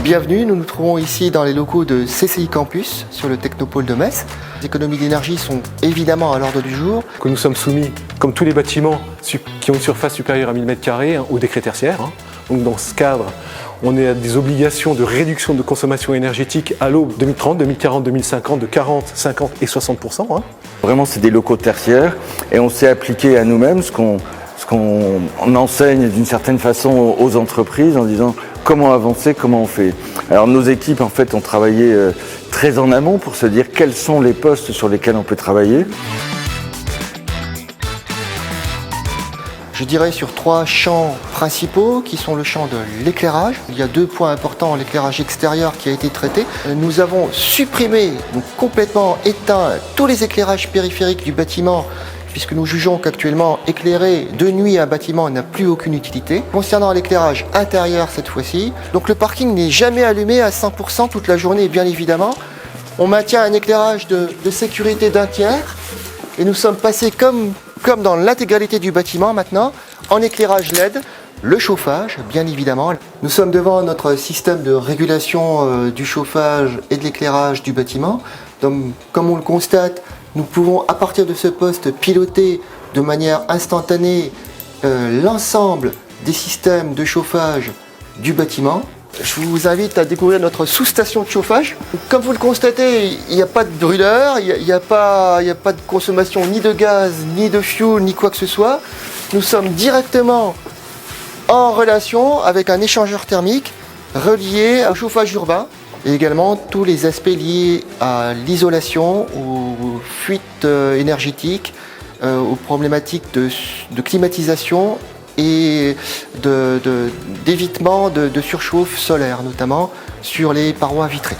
Bienvenue, nous nous trouvons ici dans les locaux de CCI Campus, sur le Technopôle de Metz. Les économies d'énergie sont évidemment à l'ordre du jour. Que nous sommes soumis, comme tous les bâtiments qui ont une surface supérieure à 1000 m², au décret tertiaire. Donc dans ce cadre, on est à des obligations de réduction de consommation énergétique à l'aube 2030, 2040, 2050 de 40, 50 et 60%. Vraiment, c'est des locaux tertiaires et on s'est appliqué à nous-mêmes ce qu'on enseigne d'une certaine façon aux entreprises en disant comment avancer, comment on fait. Alors nos équipes en fait ont travaillé très en amont pour se dire quels sont les postes sur lesquels on peut travailler. Je dirais sur 3 champs principaux qui sont le champ de l'éclairage. Il y a 2 points importants, l'éclairage extérieur qui a été traité. Nous avons supprimé, donc complètement éteint tous les éclairages périphériques du bâtiment puisque nous jugeons qu'actuellement éclairer de nuit un bâtiment n'a plus aucune utilité. Concernant l'éclairage intérieur cette fois-ci, donc le parking n'est jamais allumé à 100% toute la journée bien évidemment. On maintient un éclairage de sécurité d'1 tiers et nous sommes passés comme dans l'intégralité du bâtiment maintenant, en éclairage LED, le chauffage, bien évidemment. Nous sommes devant notre système de régulation du chauffage et de l'éclairage du bâtiment. Donc, comme on le constate, nous pouvons, à partir de ce poste, piloter de manière instantanée l'ensemble des systèmes de chauffage du bâtiment. Je vous invite à découvrir notre sous-station de chauffage. Comme vous le constatez, il n'y a pas de brûleur, il n'y a pas de consommation ni de gaz, ni de fuel, ni quoi que ce soit. Nous sommes directement en relation avec un échangeur thermique relié au chauffage urbain et également tous les aspects liés à l'isolation, aux fuites énergétiques, aux problématiques de climatisation et d'évitement de surchauffe solaire, notamment sur les parois vitrées.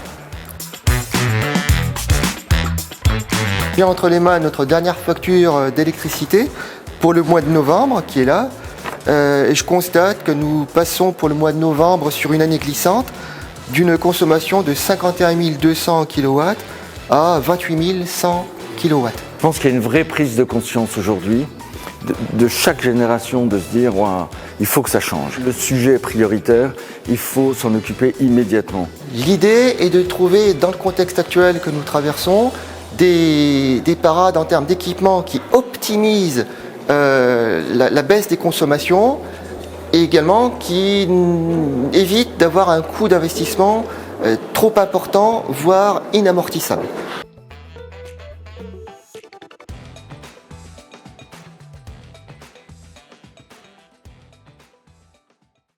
J'ai entre les mains notre dernière facture d'électricité pour le mois de novembre qui est là. Et je constate que nous passons pour le mois de novembre sur une année glissante d'une consommation de 51 200 kW à 28 100 kW. Je pense qu'il y a une vraie prise de conscience aujourd'hui de chaque génération de se dire wow, il faut que ça change. Le sujet est prioritaire, il faut s'en occuper immédiatement. L'idée est de trouver, dans le contexte actuel que nous traversons, des parades en termes d'équipement qui optimisent la baisse des consommations et également qui évitent d'avoir un coût d'investissement trop important, voire inamortissable.